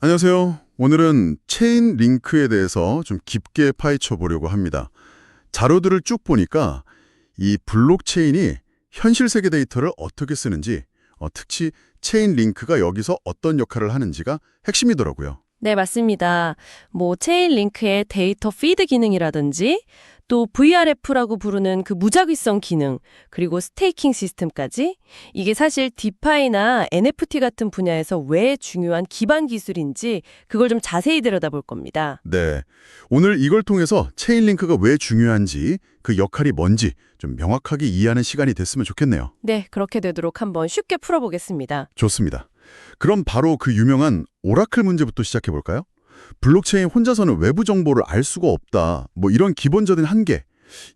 안녕하세요. 오늘은 체인 링크에 대해서 좀 깊게 파헤쳐 보려고 합니다. 자료들을 쭉 보니까 이 블록체인이 현실 세계 데이터를 어떻게 쓰는지, 특히 체인 링크가 여기서 어떤 역할을 하는지가 핵심이더라고요. 네, 맞습니다. 체인 링크의 데이터 피드 기능이라든지 또 VRF라고 부르는 그 무작위성 기능, 그리고 스테이킹 시스템까지 이게 사실 디파이나 NFT 같은 분야에서 왜 중요한 기반 기술인지 그걸 좀 자세히 들여다볼 겁니다. 네. 오늘 이걸 통해서 체인 링크가 왜 중요한지, 그 역할이 뭔지 좀 명확하게 이해하는 시간이 됐으면 좋겠네요. 네, 그렇게 되도록 한번 쉽게 풀어보겠습니다. 좋습니다. 그럼 바로 그 유명한 오라클 문제부터 시작해 볼까요? 블록체인 혼자서는 외부 정보를 알 수가 없다. 이런 기본적인 한계.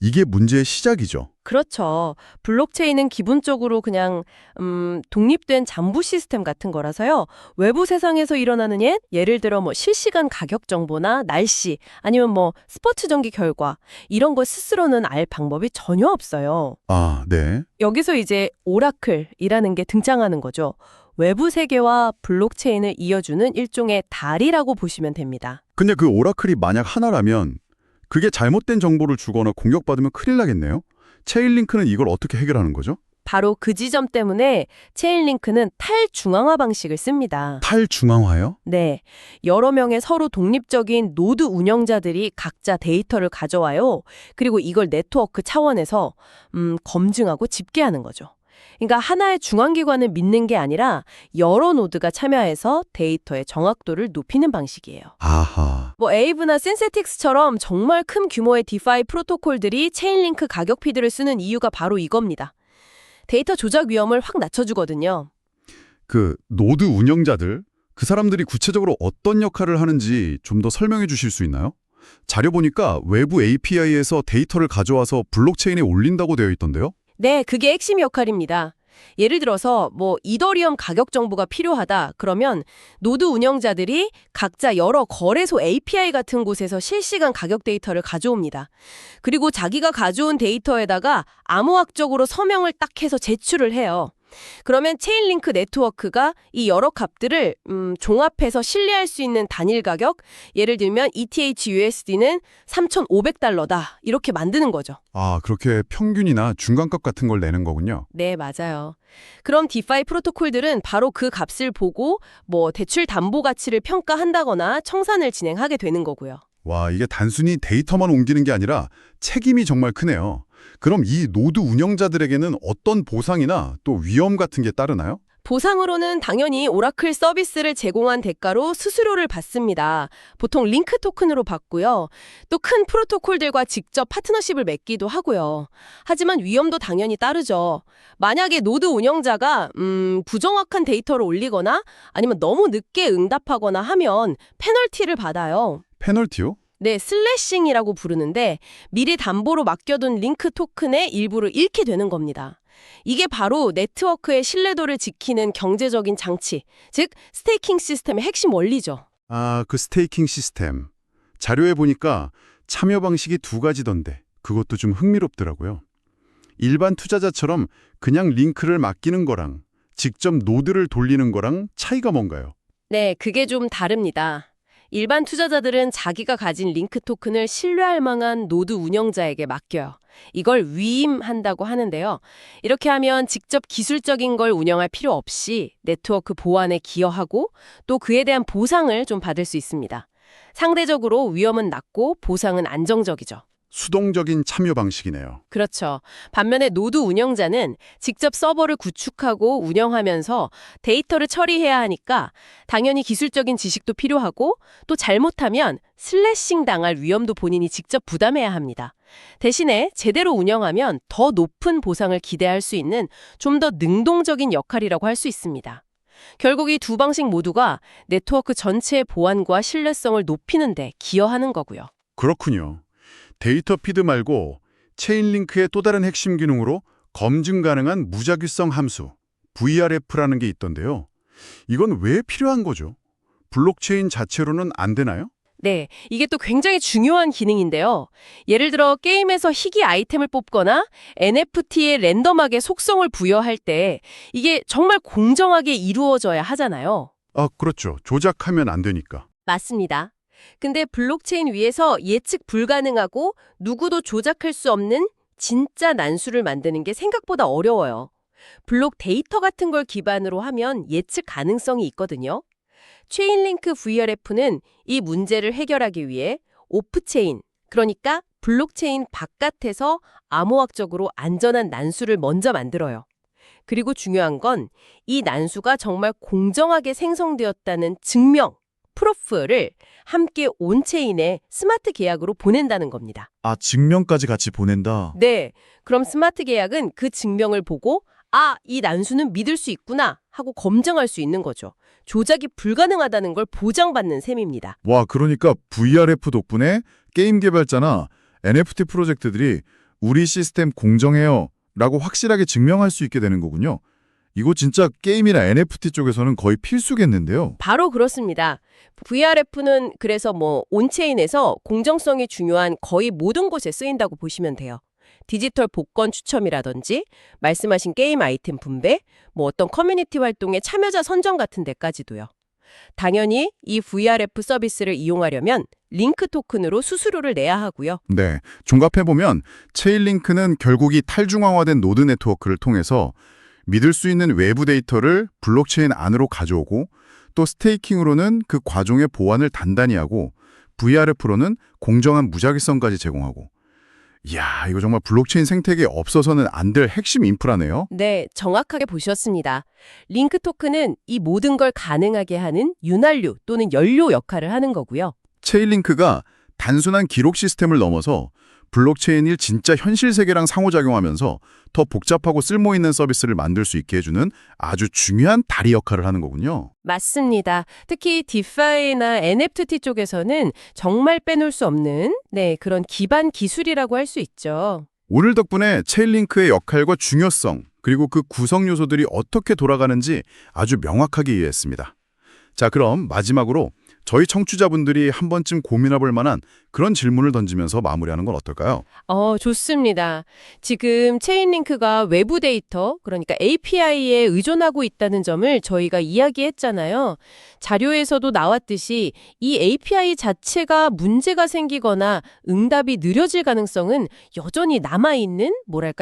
이게 문제의 시작이죠. 그렇죠. 블록체인은 기본적으로 그냥 독립된 잠부 시스템 같은 거라서요. 외부 세상에서 일어나는 예를 들어 실시간 가격 정보나 날씨 아니면 스포츠 경기 결과 이런 걸 스스로는 알 방법이 전혀 없어요. 아, 네. 여기서 이제 오라클이라는 게 등장하는 거죠. 외부 세계와 블록체인을 이어주는 일종의 다리라고 보시면 됩니다. 근데 그 오라클이 만약 하나라면 그게 잘못된 정보를 주거나 공격받으면 큰일 나겠네요. 체인링크는 이걸 어떻게 해결하는 거죠? 바로 그 지점 때문에 체인링크는 탈중앙화 방식을 씁니다. 탈중앙화요? 네, 여러 명의 서로 독립적인 노드 운영자들이 각자 데이터를 가져와요. 그리고 이걸 네트워크 차원에서 검증하고 집계하는 거죠. 그러니까 하나의 중앙기관을 믿는 게 아니라 여러 노드가 참여해서 데이터의 정확도를 높이는 방식이에요. 아하. 에이브나 신세틱스처럼 정말 큰 규모의 디파이 프로토콜들이 체인링크 가격 피드를 쓰는 이유가 바로 이겁니다. 데이터 조작 위험을 확 낮춰주거든요. 그 노드 운영자들, 그 사람들이 구체적으로 어떤 역할을 하는지 좀 더 설명해 주실 수 있나요? 자료 보니까 외부 API에서 데이터를 가져와서 블록체인에 올린다고 되어 있던데요? 네, 그게 핵심 역할입니다. 예를 들어서 이더리움 가격 정보가 필요하다 그러면 노드 운영자들이 각자 여러 거래소 API 같은 곳에서 실시간 가격 데이터를 가져옵니다. 그리고 자기가 가져온 데이터에다가 암호학적으로 서명을 딱 해서 제출을 해요. 그러면 체인링크 네트워크가 이 여러 값들을 종합해서 신뢰할 수 있는 단일 가격, 예를 들면 ETH/USD는 3,500달러다 이렇게 만드는 거죠. 아, 그렇게 평균이나 중간값 같은 걸 내는 거군요. 네, 맞아요. 그럼 디파이 프로토콜들은 바로 그 값을 보고 대출 담보 가치를 평가한다거나 청산을 진행하게 되는 거고요. 와, 이게 단순히 데이터만 옮기는 게 아니라 책임이 정말 크네요. 그럼 이 노드 운영자들에게는 어떤 보상이나 또 위험 같은 게 따르나요? 보상으로는 당연히 오라클 서비스를 제공한 대가로 수수료를 받습니다. 보통 링크 토큰으로 받고요. 또 큰 프로토콜들과 직접 파트너십을 맺기도 하고요. 하지만 위험도 당연히 따르죠. 만약에 노드 운영자가 부정확한 데이터를 올리거나 아니면 너무 늦게 응답하거나 하면 페널티를 받아요. 페널티요? 네, 슬래싱이라고 부르는데 미리 담보로 맡겨둔 링크 토큰의 일부를 잃게 되는 겁니다. 이게 바로 네트워크의 신뢰도를 지키는 경제적인 장치, 즉 스테이킹 시스템의 핵심 원리죠. 아, 그 스테이킹 시스템. 자료에 보니까 참여 방식이 두 가지던데 그것도 좀 흥미롭더라고요. 일반 투자자처럼 그냥 링크를 맡기는 거랑 직접 노드를 돌리는 거랑 차이가 뭔가요? 네, 그게 좀 다릅니다. 일반 투자자들은 자기가 가진 링크 토큰을 신뢰할 만한 노드 운영자에게 맡겨요. 이걸 위임한다고 하는데요. 이렇게 하면 직접 기술적인 걸 운영할 필요 없이 네트워크 보안에 기여하고 또 그에 대한 보상을 좀 받을 수 있습니다. 상대적으로 위험은 낮고 보상은 안정적이죠. 수동적인 참여 방식이네요. 그렇죠. 반면에 노드 운영자는 직접 서버를 구축하고 운영하면서 데이터를 처리해야 하니까 당연히 기술적인 지식도 필요하고 또 잘못하면 슬래싱 당할 위험도 본인이 직접 부담해야 합니다. 대신에 제대로 운영하면 더 높은 보상을 기대할 수 있는 좀 더 능동적인 역할이라고 할 수 있습니다. 결국 이 두 방식 모두가 네트워크 전체의 보안과 신뢰성을 높이는 데 기여하는 거고요. 그렇군요. 데이터 피드 말고 체인링크의 또 다른 핵심 기능으로 검증 가능한 무작위성 함수, VRF라는 게 있던데요. 이건 왜 필요한 거죠? 블록체인 자체로는 안 되나요? 네, 이게 또 굉장히 중요한 기능인데요. 예를 들어 게임에서 희귀 아이템을 뽑거나 NFT에 랜덤하게 속성을 부여할 때 이게 정말 공정하게 이루어져야 하잖아요. 아, 그렇죠. 조작하면 안 되니까. 맞습니다. 근데 블록체인 위에서 예측 불가능하고 누구도 조작할 수 없는 진짜 난수를 만드는 게 생각보다 어려워요. 블록 데이터 같은 걸 기반으로 하면 예측 가능성이 있거든요. 체인링크 VRF는 이 문제를 해결하기 위해 오프체인, 그러니까 블록체인 바깥에서 암호학적으로 안전한 난수를 먼저 만들어요. 그리고 중요한 건 이 난수가 정말 공정하게 생성되었다는 증명, 프로프를 함께 온체인에 스마트 계약으로 보낸다는 겁니다. 아, 증명까지 같이 보낸다. 네, 그럼 스마트 계약은 그 증명을 보고 아, 이 난수는 믿을 수 있구나 하고 검증할 수 있는 거죠. 조작이 불가능하다는 걸 보장받는 셈입니다. 와, 그러니까 VRF 덕분에 게임 개발자나 NFT 프로젝트들이 우리 시스템 공정해요 라고 확실하게 증명할 수 있게 되는 거군요. 이거 진짜 게임이나 NFT 쪽에서는 거의 필수겠는데요. 바로 그렇습니다. VRF는 그래서 온체인에서 공정성이 중요한 거의 모든 곳에 쓰인다고 보시면 돼요. 디지털 복권 추첨이라든지 말씀하신 게임 아이템 분배, 어떤 커뮤니티 활동의 참여자 선정 같은 데까지도요. 당연히 이 VRF 서비스를 이용하려면 링크 토큰으로 수수료를 내야 하고요. 네, 종합해보면 체인링크는 결국 이 탈중앙화된 노드 네트워크를 통해서 믿을 수 있는 외부 데이터를 블록체인 안으로 가져오고 또 스테이킹으로는 그 과정의 보안을 단단히 하고 VRF로는 공정한 무작위성까지 제공하고 이야, 이거 정말 블록체인 생태계에 없어서는 안 될 핵심 인프라네요. 네, 정확하게 보셨습니다. 링크 토큰은 이 모든 걸 가능하게 하는 윤활유 또는 연료 역할을 하는 거고요. 체인링크가 단순한 기록 시스템을 넘어서 블록체인이 진짜 현실 세계랑 상호작용하면서 더 복잡하고 쓸모있는 서비스를 만들 수 있게 해주는 아주 중요한 다리 역할을 하는 거군요. 맞습니다. 특히 디파이나 NFT 쪽에서는 정말 빼놓을 수 없는 그런 기반 기술이라고 할 수 있죠. 오늘 덕분에 체인링크의 역할과 중요성, 그리고 그 구성 요소들이 어떻게 돌아가는지 아주 명확하게 이해했습니다. 자, 그럼 마지막으로 저희 청취자분들이 한 번쯤 고민해볼 만한 그런 질문을 던지면서 마무리하는 건 어떨까요? 좋습니다. 지금 체인링크가 외부 데이터, 그러니까 API에 의존하고 있다는 점을 저희가 이야기했잖아요. 자료에서도 나왔듯이 이 API 자체가 문제가 생기거나 응답이 느려질 가능성은 여전히 남아있는,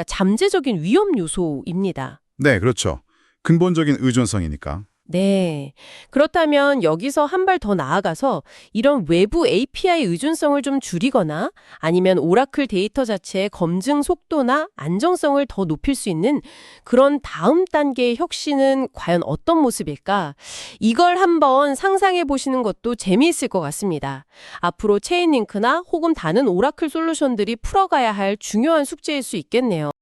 잠재적인 위험 요소입니다. 네, 그렇죠. 근본적인 의존성이니까. 네. 그렇다면 여기서 한 발 더 나아가서 이런 외부 API 의존성을 좀 줄이거나 아니면 오라클 데이터 자체의 검증 속도나 안정성을 더 높일 수 있는 그런 다음 단계의 혁신은 과연 어떤 모습일까? 이걸 한번 상상해 보시는 것도 재미있을 것 같습니다. 앞으로 체인링크나 혹은 다른 오라클 솔루션들이 풀어가야 할 중요한 숙제일 수 있겠네요.